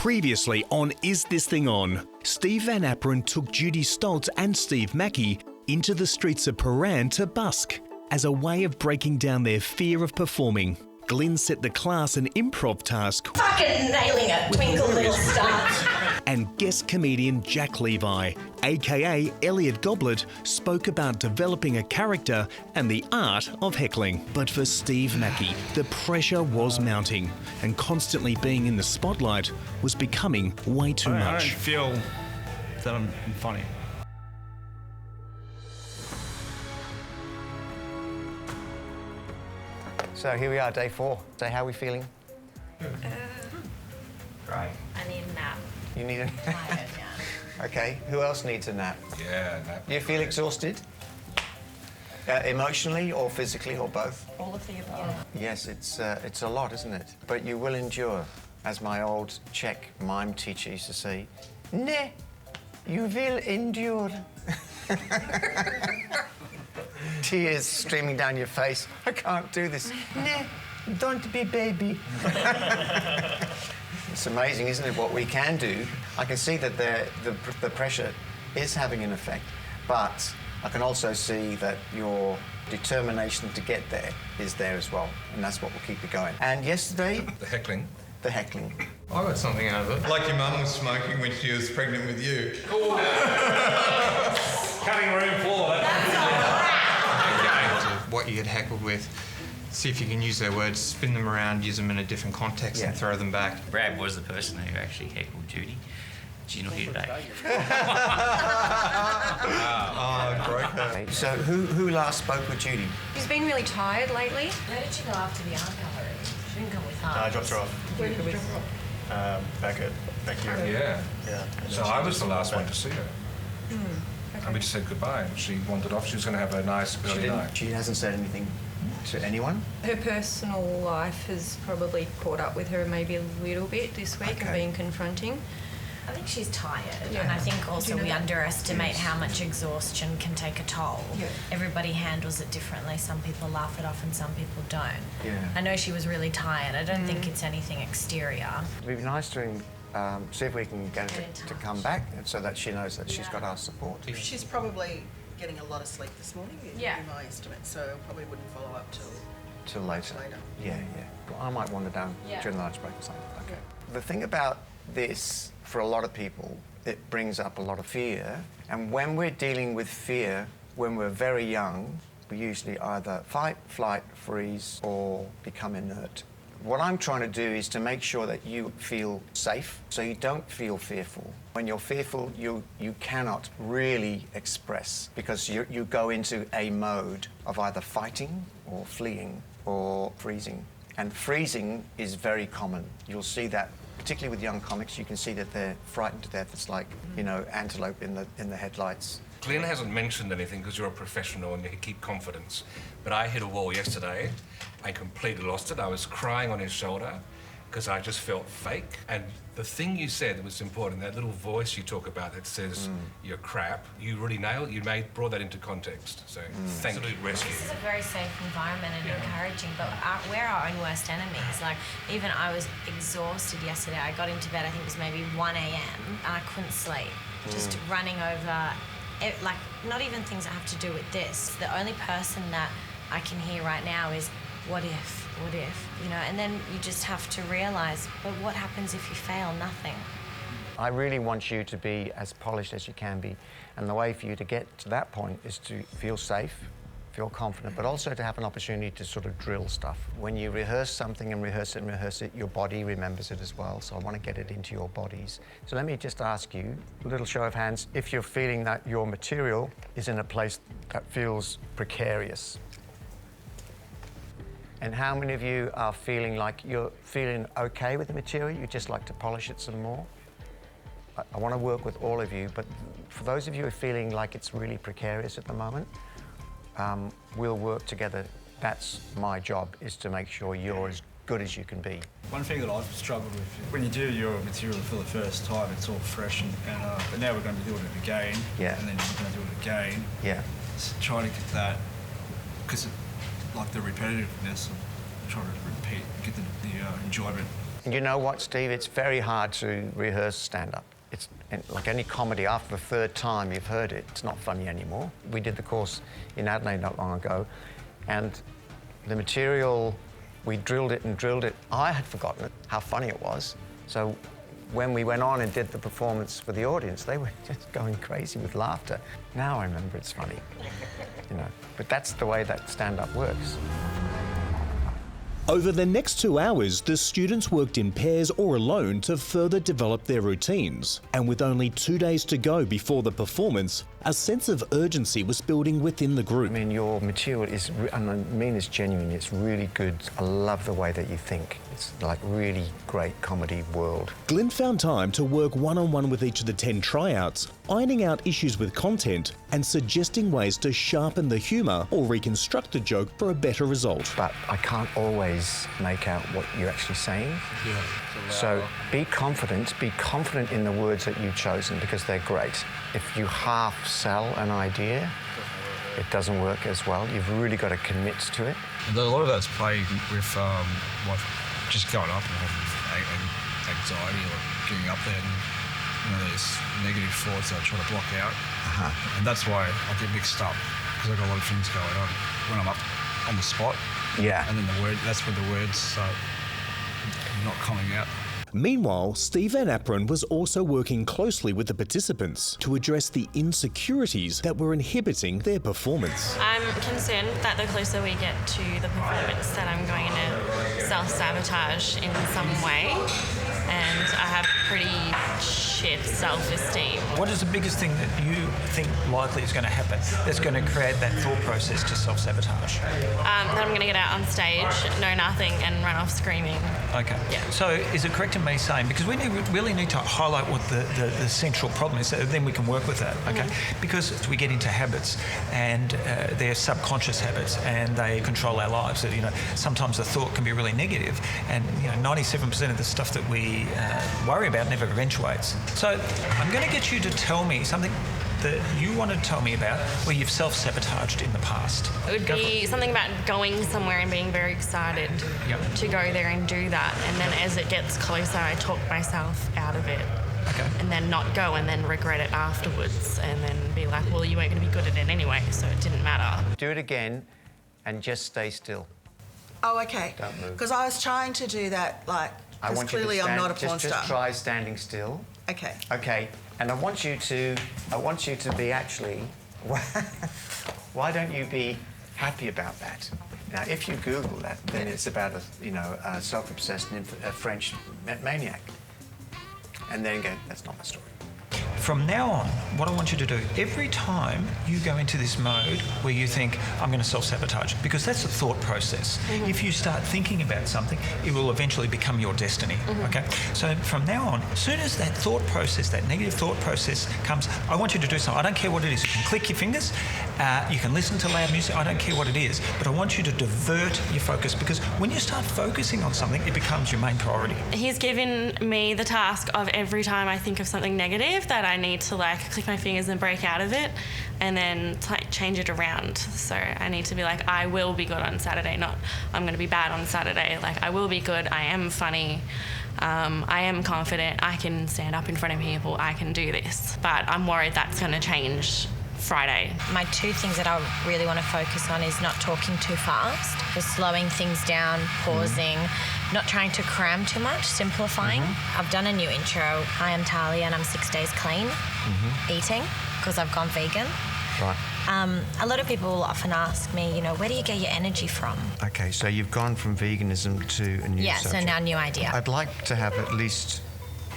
Previously on Is This Thing On, Steve Van Apperen took Judy Stoltz and Steve Makki into the streets of Paran to busk as a way of breaking down their fear of performing. Glyn set the class an improv task. Fucking nailing it, twinkle little star. And guest comedian Jack Levi, aka Elliot Goblet, spoke about developing a character and the art of heckling. But for Steve Makki, the pressure was mounting, and constantly being in the spotlight was becoming way too much. I don't feel that I'm funny. So here we are, day 4. So how are we feeling? Great. I need a nap. You need a Tired, yeah. Okay, who else needs a nap? Yeah, nap. You feel exhausted? Emotionally or physically or both? All of the above. Yes, it's a lot, isn't it? But you will endure. As my old Czech mime teacher used to say, "Ne, you will endure." Tears streaming down your face. I can't do this. Ne, don't be baby. It's amazing, isn't it, what we can do? I can see that the pressure is having an effect, but I can also see that your determination to get there is there as well, and that's what will keep you going. And yesterday... The heckling. The heckling. I got something out of it. Like your mum was smoking when she was pregnant with you. Cutting room floor. What you get heckled with, see if you can use their words, spin them around, use them in a different context and throw them back. Brad was the person who actually heckled Judy. She's not here today. Oh, broke her. Okay, so who last spoke with Judy? She's been really tired lately. Where did she go after the art gallery? She didn't come with her. I dropped her off. Where did you drop her off? Back here. Yeah. Yeah. So I was the last one to see her. And we just said goodbye. She wandered off. She was going to have a nice early night. She hasn't said anything to anyone? Her personal life has probably caught up with her maybe a little bit this week and been confronting. I think she's tired, and I think also we underestimate how much exhaustion can take a toll. Yeah. Everybody handles it differently. Some people laugh it off and some people don't. Yeah. I know she was really tired. I don't think it's anything exterior. It'd be nice to see if we can get her to come back so that she knows that she's got our support. She's probably getting a lot of sleep this morning, Yeah. in my estimate, so probably wouldn't follow up Till later. Yeah. I might wander down during the lunch break or something. Okay. The thing about this, for a lot of people, it brings up a lot of fear. And when we're dealing with fear, when we're very young, we usually either fight, flight, freeze, or become inert. What I'm trying to do is to make sure that you feel safe, so you don't feel fearful. When you're fearful, you cannot really express, because you go into a mode of either fighting or fleeing or freezing. And freezing is very common. You'll see that, particularly with young comics, you can see that they're frightened to death. It's like, you know, antelope in the headlights. Glenn hasn't mentioned anything because you're a professional and you keep confidence. But I hit a wall yesterday. I completely lost it. I was crying on his shoulder because I just felt fake. And the thing you said that was important, that little voice you talk about that says you're crap, you really nailed it. You brought that into context. So thank you. Rescue. This is a very safe environment and encouraging, but we're our own worst enemies. Like, even I was exhausted yesterday. I got into bed, I think it was maybe 1 a.m. and I couldn't sleep. Just running over, like, not even things that have to do with this. The only person that I can hear right now is, what if, you know? And then you just have to realise, but what happens if you fail? Nothing. I really want you to be as polished as you can be. And the way for you to get to that point is to feel safe, feel confident, but also to have an opportunity to sort of drill stuff. When you rehearse something and rehearse it, your body remembers it as well. So I want to get it into your bodies. So let me just ask you, a little show of hands, if you're feeling that your material is in a place that feels precarious. And how many of you are feeling like you're feeling okay with the material, you just like to polish it some more? I want to work with all of you, but for those of you who are feeling like it's really precarious at the moment, we'll work together. That's my job, is to make sure you're as good as you can be. One thing that I've struggled with, when you do your material for the first time, it's all fresh, but now we're going to be doing it again, and then we're going to do it again. Yeah. So trying to get that, because like the repetitiveness of trying to repeat, get the enjoyment You know what, Steve? It's very hard to rehearse stand-up. It's like any comedy, after the third time you've heard it, it's not funny anymore. We did the course in Adelaide not long ago, and the material, we drilled it and drilled it. I had forgotten how funny it was. So when we went on and did the performance for the audience, they were just going crazy with laughter. Now I remember it's funny, you know. But that's the way that stand-up works. Over the next 2 hours, the students worked in pairs or alone to further develop their routines. And with only 2 days to go before the performance, a sense of urgency was building within the group. I mean, your material is, and I mean it's genuine, it's really good. I love the way that you think. It's like really great comedy world. Glenn found time to work one-on-one with each of the 10 tryouts, ironing out issues with content and suggesting ways to sharpen the humour or reconstruct the joke for a better result. But I can't always make out what you're actually saying. Yeah. So be confident in the words that you've chosen because they're great. If you half sell an idea, it doesn't work as well. You've really got to commit to it. A lot of that's playing with just going up and having anxiety or getting up there and, you know, there's negative thoughts that I try to block out. And that's why I get mixed up because I've got a lot of things going on when I'm up on the spot. Yeah. And then that's when the words start not coming out. Meanwhile, Steve Van Apron was also working closely with the participants to address the insecurities that were inhibiting their performance. I'm concerned that the closer we get to the performance that I'm going to self-sabotage in some way, and I have pretty shit self-esteem. What is the biggest thing that you think likely is going to happen that's going to create that thought process to self-sabotage? That I'm going to get out on stage, know nothing, and run off screaming. Okay. Yeah. So is it correct in me saying, because we really need to highlight what the central problem is, so then we can work with that, okay? Because we get into habits, and they're subconscious habits, and they control our lives. You know, sometimes the thought can be really negative, and 97% of the stuff that we worry about never eventuates. So I'm going to get you to tell me something that you want to tell me about where you've self-sabotaged in the past. It would be something about going somewhere and being very excited to go there and do that, and then as it gets closer I talk myself out of it. Okay. And then not go and then regret it afterwards and then be like, well, you weren't going to be good at it anyway, so it didn't matter. Do it again and just stay still. Oh, okay. Don't move. Because I was trying to do that, like, because clearly I'm not a porn star. Just try standing still. Okay. Okay. And I want you to be actually, why don't you be happy about that? Now, if you Google that, then it's about a self-obsessed French maniac. And then go, that's not my story. From now on, what I want you to do, every time you go into this mode where you think, I'm going to self-sabotage, because that's a thought process. If you start thinking about something, it will eventually become your destiny, okay? So from now on, as soon as that thought process, that negative thought process comes, I want you to do something. I don't care what it is. You can click your fingers, you can listen to loud music, I don't care what it is, but I want you to divert your focus, because when you start focusing on something, it becomes your main priority. He's given me the task of every time I think of something negative that I need to click my fingers and break out of it and then change it around. So I need to be like, I will be good on Saturday, not I'm going to be bad on Saturday. Like, I will be good, I am funny, I am confident, I can stand up in front of people, I can do this. But I'm worried that's going to change Friday. My two things that I really want to focus on is not talking too fast, just slowing things down, pausing, not trying to cram too much, simplifying. I've done a new intro. Hi, I'm Talia and I'm 6 days clean eating because I've gone vegan. Right. A lot of people will often ask me, where do you get your energy from? Okay, so you've gone from veganism to a new subject. So now new idea. I'd like to have at least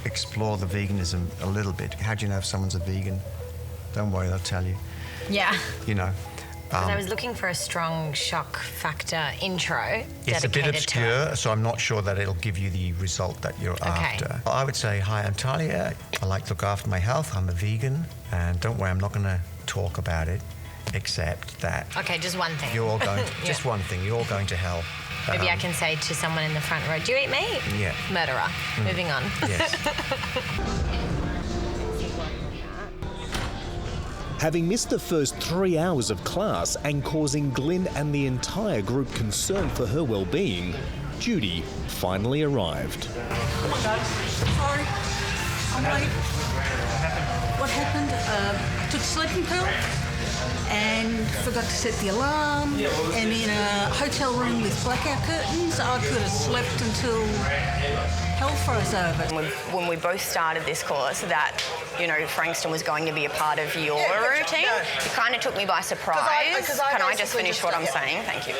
explore the veganism a little bit. How do you know if someone's a vegan? Don't worry, they'll tell you. Yeah. Because I was looking for a strong shock factor intro. It's a bit obscure, so I'm not sure that it'll give you the result that you're after. I would say, hi, I'm Talia. I like to look after my health. I'm a vegan. And don't worry, I'm not going to talk about it, except that... Okay, just one thing. You're all going... Just one thing. You're all going to hell. Maybe I can say to someone in the front row, do you eat meat? Yeah. Murderer. Moving on. Yes. Having missed the first 3 hours of class and causing Glenn and the entire group concern for her well-being, Judy finally arrived. Oh my God, sorry. I'm late. What happened? I took a sleeping pill and forgot to set the alarm. And in a hotel room with blackout curtains, I could have slept until hell froze over. When we both started this course, that, you know, Frankston was going to be a part of your routine, it kind of took me by surprise. Can I just finish what I'm saying? Thank you.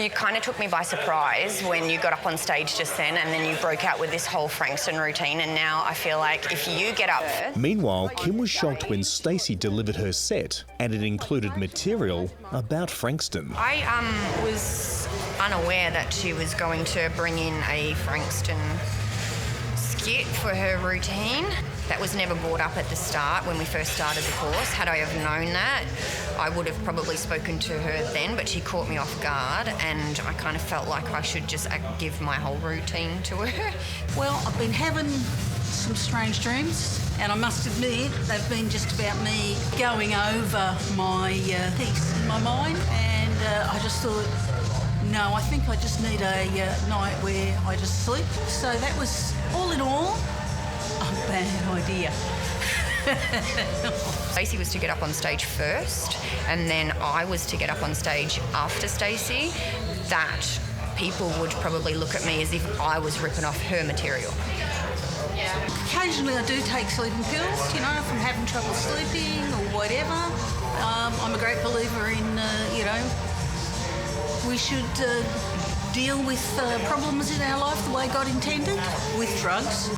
You kind of took me by surprise when you got up on stage just then, and then you broke out with this whole Frankston routine, and now I feel like if you get up... Meanwhile, Kim was shocked when Stacey delivered her set, and it included material about Frankston. I was unaware that she was going to bring in a Frankston skit for her routine. That was never brought up at the start when we first started the course. Had I have known that, I would have probably spoken to her then, but she caught me off guard, and I kind of felt like I should just give my whole routine to her. Well, I've been having some strange dreams, and I must admit they've been just about me going over my piece in my mind, and I just thought, no, I think I just need a night where I just sleep. So that was, all in all, a bad idea. Stacey was to get up on stage first, and then I was to get up on stage after Stacey. That people would probably look at me as if I was ripping off her material. Occasionally I do take sleeping pills, you know, if I'm having trouble sleeping or whatever. I'm a great believer in, you know, we should deal with problems in our life the way God intended, with drugs.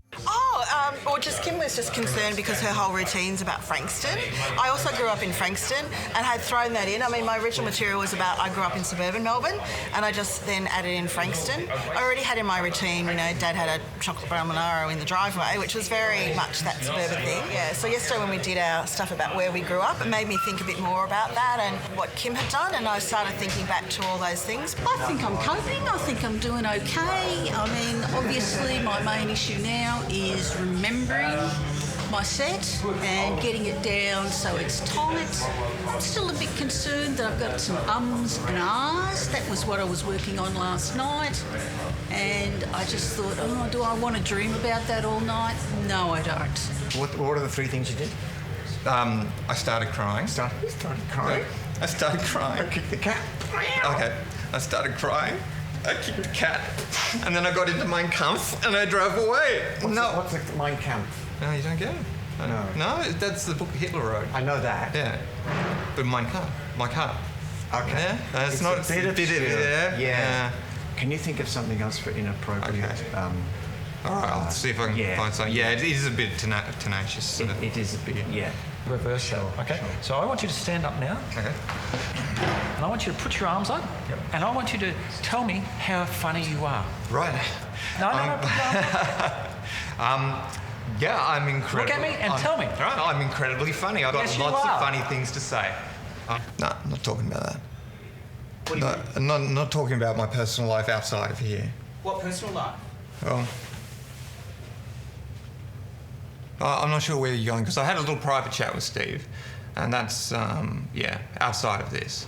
Or just Kim was just concerned because her whole routine's about Frankston. I also grew up in Frankston and had thrown that in. I mean, my original material was about I grew up in suburban Melbourne, and I just then added in Frankston. I already had in my routine, you know, Dad had a chocolate brown Monaro in the driveway, which was very much that suburban thing. Yeah, so yesterday when we did our stuff about where we grew up, it made me think a bit more about that and what Kim had done, and I started thinking back to all those things. I think I'm coping. I think I'm doing okay. I mean, obviously my main issue now is remembering my set and getting it down so it's tight. I'm still a bit concerned that I've got some ums and ahs. That was what I was working on last night, and I just thought, oh, do I want to dream about that all night? No, I don't. What are the three things you did? I started crying. Started crying? I started crying. I kicked the cat. Okay. I started crying. I kicked the cat. And then I got into Mein Kampf and I drove away. What's the Mein Kampf? No, you don't get it? No. No, that's the book Hitler wrote. I know that. Yeah. But Mein Kampf. Okay. Yeah? It's not a bit of yeah. Can you think of something else for inappropriate? Okay. All right, I'll see if I can find something. Yeah, it is a bit tenacious. It is a bit, yeah. Reverse that. Okay. Sure. So I want you to stand up now. Okay. And I want you to put your arms up. Yep. And I want you to tell me how funny you are. Right. No, put your arms up. Yeah, I'm incredible. Look at me and tell me. Right, I'm incredibly funny. I've got lots of funny things to say. No, I'm not talking about that. Not talking about my personal life outside of here. What personal life? Well, I'm not sure where you're going, because I had a little private chat with Steve, and that's, outside of this.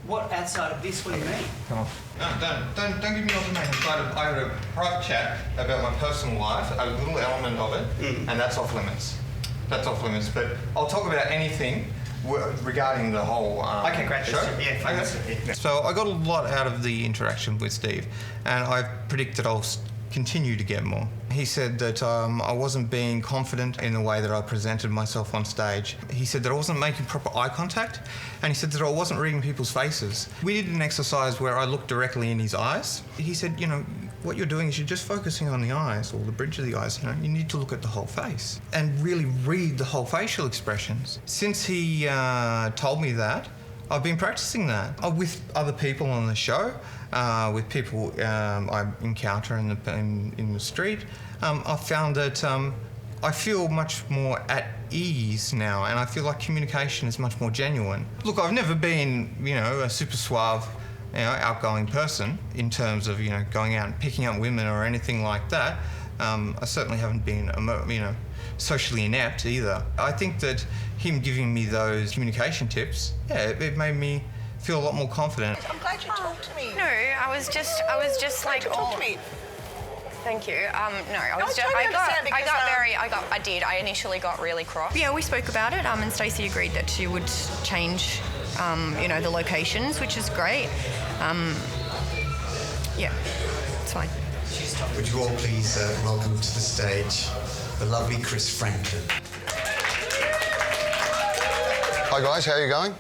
What outside of this? What do you mean? Come on. No, don't give me ultimatums. I had a private chat about my personal life, a little element of it, and that's off limits. That's off limits. But I'll talk about anything regarding the whole okay, great. show. Yeah, thanks. Okay. Yeah. So I got a lot out of the interaction with Steve, and I predict that I'll continue to get more. He said that I wasn't being confident in the way that I presented myself on stage. He said that I wasn't making proper eye contact, and he said that I wasn't reading people's faces. We did an exercise where I looked directly in his eyes. He said, you know, what you're doing is you're just focusing on the eyes, or the bridge of the eyes, you know. You need to look at the whole face and really read the whole facial expressions. Since he told me that, I've been practicing that with other people on the show, with people I encounter in the street. I've found that I feel much more at ease now, and I feel like communication is much more genuine. Look, I've never been, you know, a super suave, you know, outgoing person in terms of, you know, going out and picking up women or anything like that. I certainly haven't been, you know, socially inept either. I think that him giving me those communication tips, it made me feel a lot more confident. I'm glad you talked to me. No, I was just like, Talk to me. Thank you. No, I initially got really cross. Yeah, we spoke about it, and Stacey agreed that she would change, the locations, which is great. Yeah, it's fine. Would you all please welcome to the stage the lovely Chris Franklin. Hi guys, how are you going?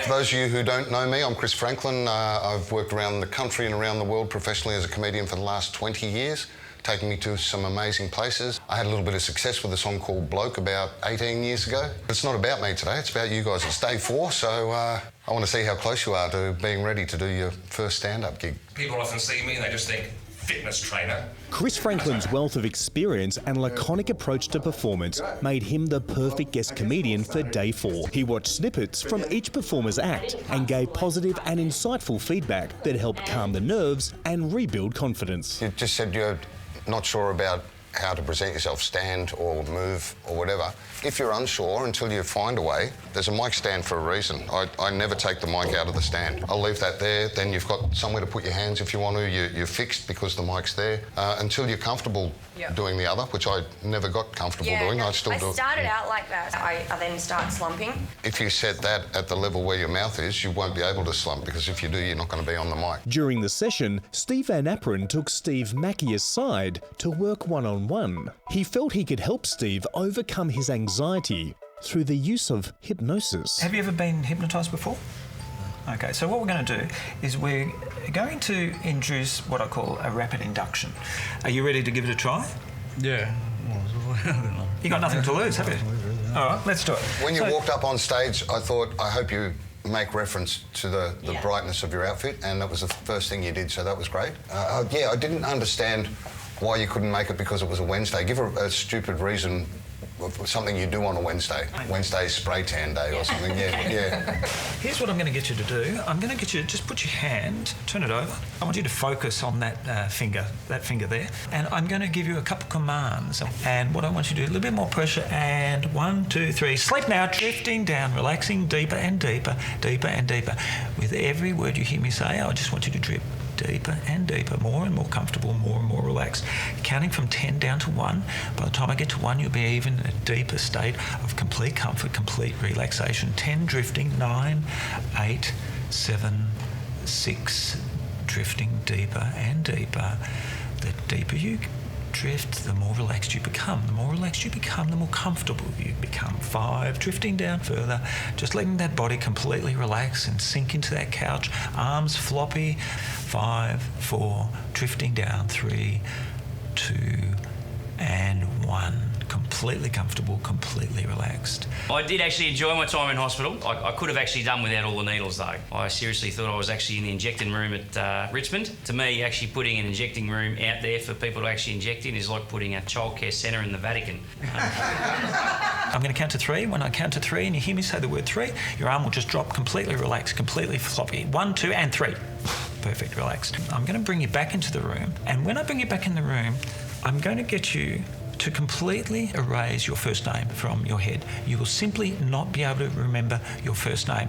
For those of you who don't know me, I'm Chris Franklin. I've worked around the country and around the world professionally as a comedian for the last 20 years, taking me to some amazing places. I had a little bit of success with a song called Bloke about 18 years ago. It's not about me today, it's about you guys. It's day 4, so I want to see how close you are to being ready to do your first stand-up gig. People often see me and they just think, fitness trainer. Chris Franklin's wealth of experience and laconic approach to performance made him the perfect guest comedian for day 4. He watched snippets from each performer's act and gave positive and insightful feedback that helped calm the nerves and rebuild confidence. You just said you're not sure about how to present yourself, stand or move or whatever. If you're unsure until you find a way, there's a mic stand for a reason. I never take the mic out of the stand. I'll leave that there, then you've got somewhere to put your hands if you want to. You're fixed because the mic's there. Until you're comfortable doing the other, which I never got comfortable doing. I still do it. I started out like that. I then start slumping. If you set that at the level where your mouth is, you won't be able to slump, because if you do, you're not going to be on the mic. During the session, Steve Van Apron took Steve Makki aside to work one-on-one. He felt he could help Steve overcome his anxiety through the use of hypnosis. Have you ever been hypnotised before? Okay, so what we're going to do is we're going to introduce what I call a rapid induction. Are you ready to give it a try? Yeah. You got nothing to lose, have you? All right, let's do it. When you walked up on stage, I thought, I hope you make reference to the brightness of your outfit, and that was the first thing you did, so that was great. I didn't understand why you couldn't make it because it was a Wednesday. Give her a stupid reason, something you do on a Wednesday. Wednesday's spray tan day or something, yeah. Here's what I'm going to get you to do. I'm going to get you to just put your hand, turn it over. I want you to focus on that finger there. And I'm going to give you a couple commands. And what I want you to do, a little bit more pressure, and 1, 2, 3. Sleep now, drifting down, relaxing deeper and deeper, deeper and deeper. With every word you hear me say, I just want you to drip deeper and deeper, more and more comfortable, more and more relaxed. Counting from 10 down to 1. By the time I get to 1, you'll be even in a deeper state of complete comfort, complete relaxation. 10 drifting, 9, 8, 7, 6, drifting deeper and deeper. The deeper you drift, the more relaxed you become. The more relaxed you become, the more comfortable you become. 5, drifting down further, just letting that body completely relax and sink into that couch, arms floppy. 5, 4, drifting down. 3, 2, and 1. Completely comfortable, completely relaxed. I did actually enjoy my time in hospital. I could have actually done without all the needles though. I seriously thought I was actually in the injecting room at Richmond. To me, actually putting an injecting room out there for people to actually inject in is like putting a childcare centre in the Vatican. I'm going to count to 3. When I count to 3 and you hear me say the word 3, your arm will just drop, completely relaxed, completely floppy. 1, 2, and 3. Perfect, relaxed. I'm going to bring you back into the room, and when I bring you back in the room, I'm going to get you to completely erase your first name from your head. You will simply not be able to remember your first name.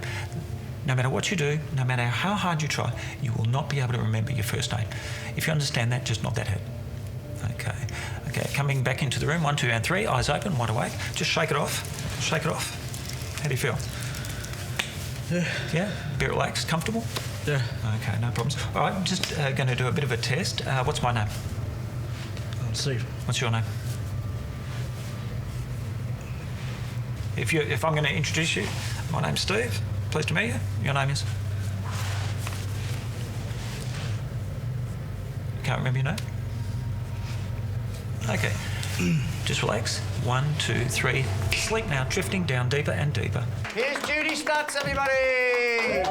No matter what you do, no matter how hard you try, you will not be able to remember your first name. If you understand that, just nod that head. Okay, coming back into the room, 1, 2, and 3, eyes open, wide awake. Just shake it off, shake it off. How do you feel? Yeah? Be relaxed, comfortable? Yeah. Okay, no problems. All right, just going to do a bit of a test. What's my name? Steve. What's your name? If I'm going to introduce you, my name's Steve. Pleased to meet you. Your name is? Can't remember your name? Okay. Just relax. 1, 2, 3. Sleep now, drifting down deeper and deeper. Here's Judy Stutz, everybody!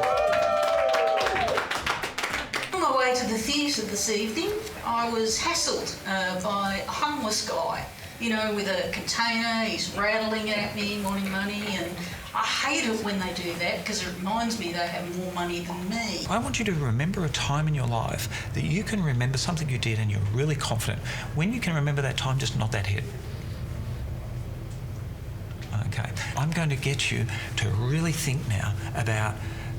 On my way to the theatre this evening, I was hassled by a homeless guy. You know, with a container, he's rattling at me, wanting money, and I hate it when they do that because it reminds me they have more money than me. I want you to remember a time in your life that you can remember something you did and you're really confident. When you can remember that time, just nod that head. Okay. I'm going to get you to really think now about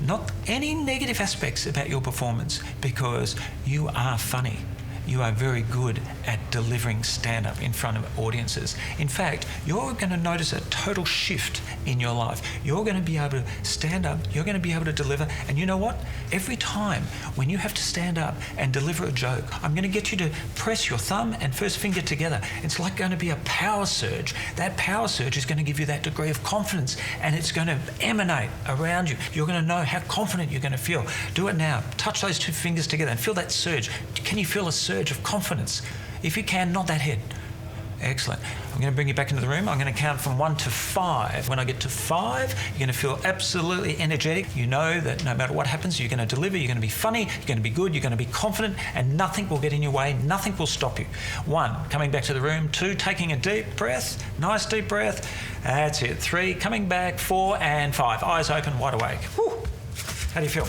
not any negative aspects about your performance, because you are funny. You are very good at delivering stand-up in front of audiences. In fact, you're going to notice a total shift in your life. You're going to be able to stand up, you're going to be able to deliver, and you know what? Every time when you have to stand up and deliver a joke, I'm going to get you to press your thumb and first finger together. It's like going to be a power surge. That power surge is going to give you that degree of confidence, and it's going to emanate around you. You're going to know how confident you're going to feel. Do it now. Touch those two fingers together and feel that surge. Can you feel a surge of confidence? If you can, nod that head. Excellent. I'm going to bring you back into the room. I'm going to count from 1 to 5. When I get to 5, you're going to feel absolutely energetic. You know that no matter what happens, you're going to deliver, you're going to be funny, you're going to be good, you're going to be confident, and nothing will get in your way, nothing will stop you. 1, coming back to the room. 2, taking a deep breath, nice deep breath. That's it. 3, coming back. 4 and 5. Eyes open, wide awake. Whew. How do you feel?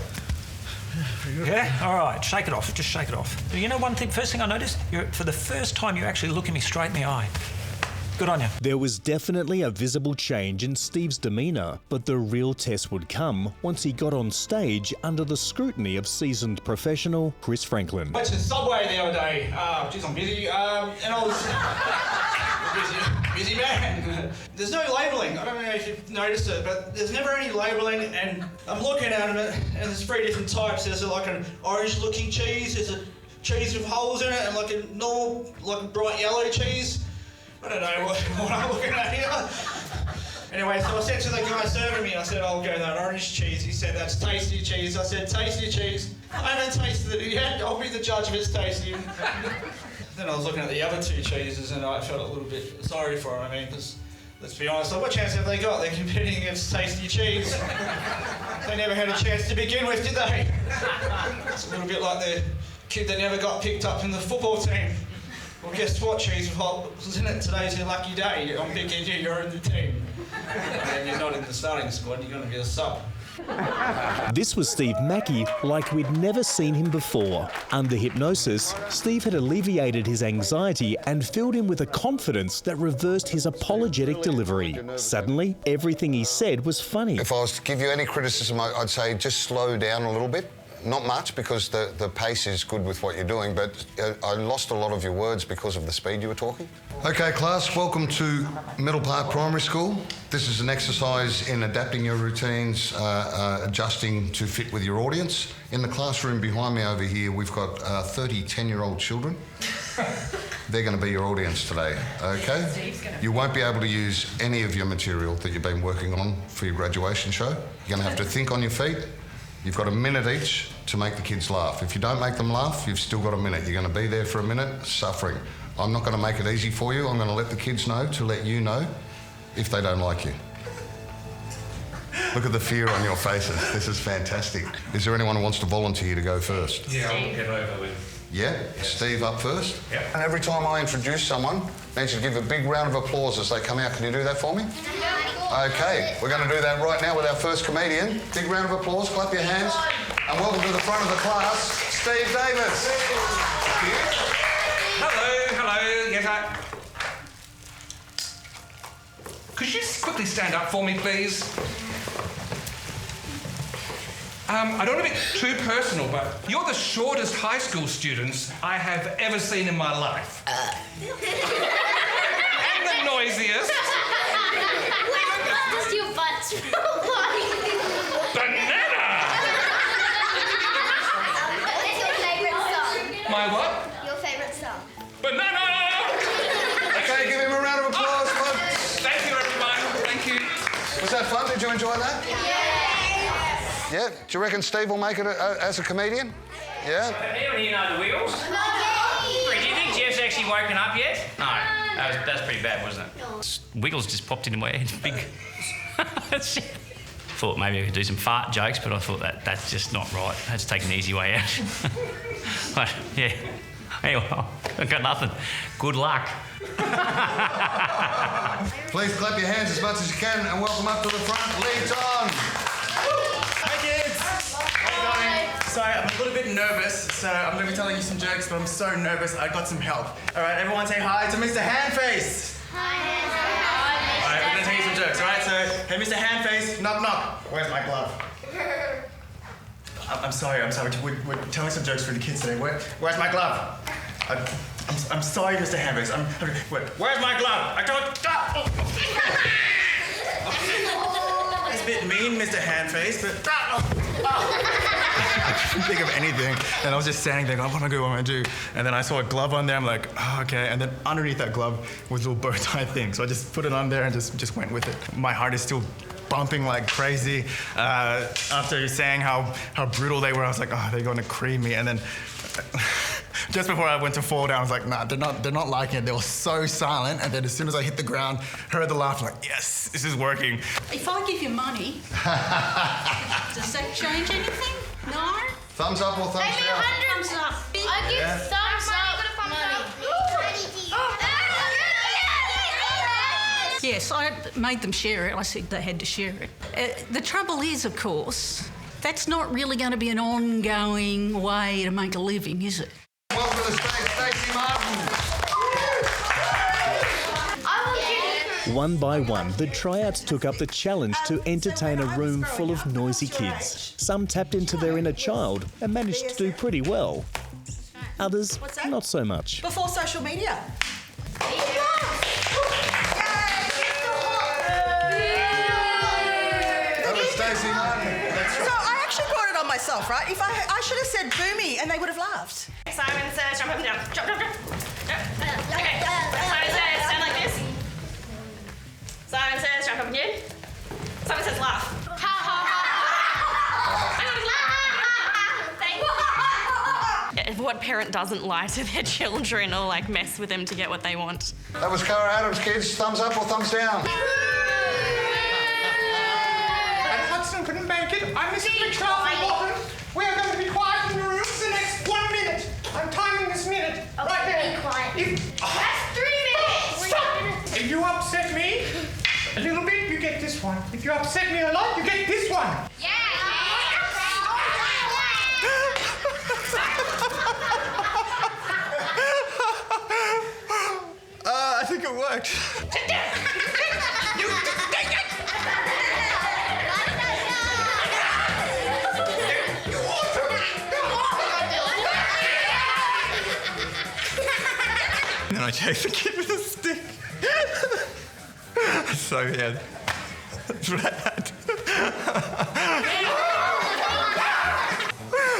Yeah? All right, shake it off. Just shake it off. You know one thing, first thing I noticed, for the first time you're actually looking me straight in the eye. Good on you. There was definitely a visible change in Steve's demeanour, but the real test would come once he got on stage under the scrutiny of seasoned professional Chris Franklin. I went to the subway the other day. Geez, I'm busy. And I was busy man. There's no labelling. I don't know if you've noticed it, but there's never any labelling, and I'm looking at it, and there's 3 different types. There's like an orange-looking cheese, there's a cheese with holes in it, and like a normal, like a bright yellow cheese. I don't know what I'm looking at here. Anyway, so I said to the guy serving me, I said, I'll go that orange cheese. He said, that's tasty cheese. I said, tasty cheese. I haven't tasted it yet. I'll be the judge if it's tasty. Then I was looking at the other 2 cheeses, and I felt a little bit sorry for them. I mean, because let's be honest, like, what chance have they got? They're competing against tasty cheese. They never had a chance to begin with, did they? It's a little bit like the kid that never got picked up in the football team. Well, guess what, Cheese with Hot was in it. Today's your lucky day. I'm picking you, you're in the team. And you're not in the starting squad, you're going to be a sub. This was Steve Makki like we'd never seen him before. Under hypnosis, Steve had alleviated his anxiety and filled him with a confidence that reversed his apologetic delivery. Suddenly, everything he said was funny. If I was to give you any criticism, I'd say just slow down a little bit. Not much, because the pace is good with what you're doing, but I lost a lot of your words because of the speed you were talking. OK, class, welcome to Middle Park Primary School. This is an exercise in adapting your routines, adjusting to fit with your audience. In the classroom behind me over here, we've got 30 10-year-old children. They're going to be your audience today, OK? You won't be able to use any of your material that you've been working on for your graduation show. You're going to have to think on your feet. You've got a minute each to make the kids laugh. If you don't make them laugh, you've still got a minute. You're going to be there for a minute, suffering. I'm not going to make it easy for you. I'm going to let the kids know to let you know if they don't like you. Look at the fear on your faces. This is fantastic. Is there anyone who wants to volunteer to go first? Yeah, I'll get over with. Yeah? Steve up first? Yep. And every time I introduce someone, I need you to give a big round of applause as they come out. Can you do that for me? OK, we're going to do that right now with our first comedian. Big round of applause, clap your hands. And welcome to the front of the class, Steve Davis. Hello, yes, Could you just quickly stand up for me, please? I don't want to be too personal, but you're the shortest high school students I have ever seen in my life. And the noisiest. Where does your butt smell like? Banana! What's your favourite song? My what? Your favourite song? Banana! OK, give him a round of applause, folks. Thank you, everyone. Thank you. Was that fun? Did you enjoy that? Yeah. Yeah? Do you reckon Steve will make it as a comedian? Yeah? Anyone here know the Wiggles? No. Do you think Jeff's actually woken up yet? No. That's pretty bad, wasn't it? Wiggles just popped into my head. Big. Thought maybe I could do some fart jokes, but I thought that's just not right. Let's take an easy way out. But, yeah. Anyway, I've got nothing. Good luck. Please clap your hands as much as you can and welcome up to the front, Lee Ton. Hey kids! How you going? Sorry, I'm a little bit nervous, so I'm going to be telling you some jokes, but I'm so nervous I got some help. Alright, everyone say hi to Mr. Handface! Alright, we're going to tell you some jokes, alright? So, hey Mr. Handface, knock knock. Where's my glove? I'm sorry. We're telling some jokes for the kids today. Where's my glove? I'm sorry, Mr. Handface. Where's my glove? I don't stop. It's a bit mean, Mr. Handface, but I couldn't think of anything, and I was just standing there going, what am I going to do? And then I saw a glove on there. I'm like, oh, okay. And then underneath that glove was a little bow tie thing, so I just put it on there and just went with it. My heart is still bumping like crazy. After saying how brutal they were, I was like, oh, they're going to cream me. And then just before I went to fall down, I was like, nah, they're not liking it. They were so silent. And then as soon as I hit the ground, heard the laugh, like, yes, this is working. If I give you money, does that change anything? No? Thumbs up or thumbs down? Thumbs up. I give thumbs up. Yes, I made them share it. I said they had to share it. The trouble is, of course, that's not really going to be an ongoing way to make a living, is it? Welcome to the stage, Stacey Martin. One by one, the tryouts took up the challenge to entertain a room full of noisy kids. Some tapped into their inner child and managed to do pretty well. Others, not so much. Before social media. That was Stacey Martin. So I actually brought it on myself, right? If I should have said boomy and they would have laughed. Simon says, jump up and down. Jump. Okay. Simon says, stand like this. Simon says, jump up again. Simon says, laugh. What parent doesn't lie to their children or like mess with them to get what they want? That was Cara Adams, kids. Thumbs up or thumbs down? And Hudson couldn't make it. I'm Mr. McCharlton. We are going to be quiet in the room for the next 1 minute. I'm timing this minute. Right there. Be quiet. That's 3 minutes. Stop! If you upset me a little bit, you get this one. If you upset me a lot, you get this one. Yeah. I think it worked. And then I chased the kid with a stick. So yeah, that's rad.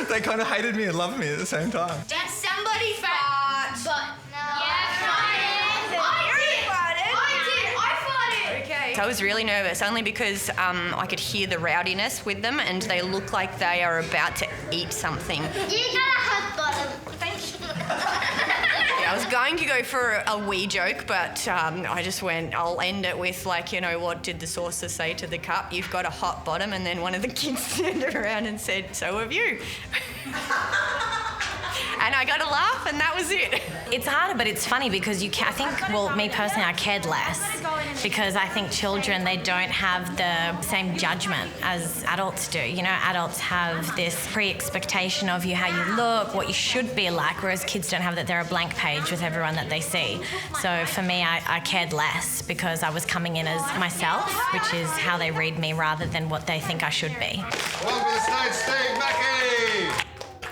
They kind of hated me and loved me at the same time. Did somebody fart? But I was really nervous, only because I could hear the rowdiness with them and they look like they are about to eat something. You got a hot bottom. Thank you. Yeah, I was going to go for a wee joke, but I just went, I'll end it with, like, you know, what did the saucer say to the cup? You've got a hot bottom. And then one of the kids turned around and said, so have you. And I got a laugh, and that was it. It's harder, but it's funny because I think, well, me personally, I cared less because I think children, they don't have the same judgment as adults do. You know, adults have this pre-expectation of you, how you look, what you should be like, whereas kids don't have that. They're a blank page with everyone that they see. So for me, I cared less because I was coming in as myself, which is how they read me rather than what they think I should be. Welcome to the stage, Steve Makki.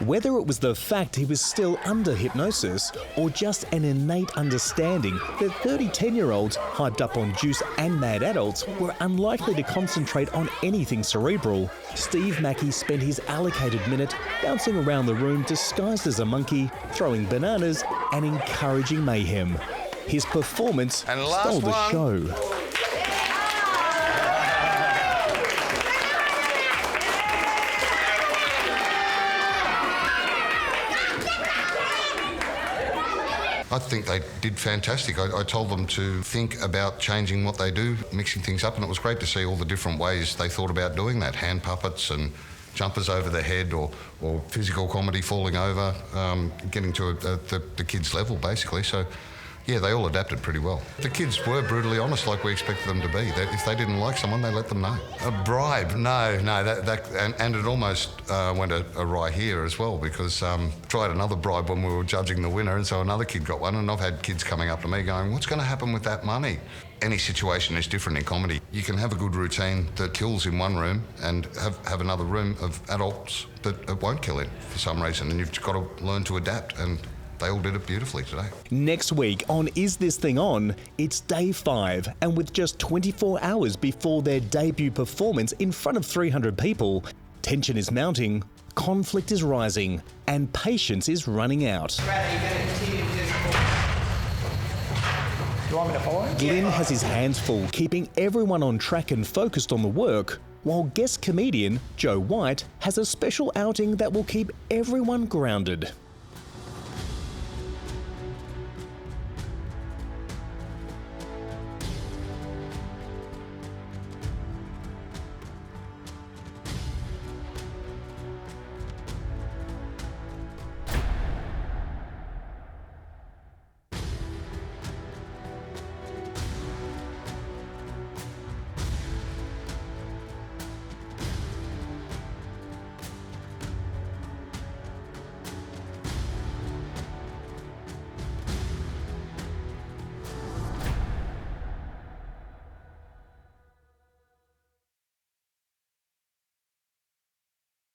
Whether it was the fact he was still under hypnosis or just an innate understanding that 30 10-year-olds hyped up on juice and mad adults were unlikely to concentrate on anything cerebral, Steve Makki spent his allocated minute bouncing around the room disguised as a monkey, throwing bananas and encouraging mayhem. His performance stole the show. I think they did fantastic. I told them to think about changing what they do, mixing things up, and it was great to see all the different ways they thought about doing that. Hand puppets and jumpers over the head or physical comedy falling over, getting to the kids' level, basically. So, Yeah, they all adapted pretty well. The kids were brutally honest like we expected them to be. If they didn't like someone, they let them know. A bribe? No, and it almost went awry here as well because tried another bribe when we were judging the winner, and so another kid got one, and I've had kids coming up to me going, what's going to happen with that money? Any situation is different in comedy. You can have a good routine that kills in one room and have another room of adults that it won't kill in for some reason, and you've got to learn to adapt, and they all did it beautifully today. Next week on Is This Thing On, it's day 5, and with just 24 hours before their debut performance in front of 300 people, tension is mounting, conflict is rising, and patience is running out. Do you want me to follow him? Glyn has his hands full, keeping everyone on track and focused on the work, while guest comedian Joe White has a special outing that will keep everyone grounded.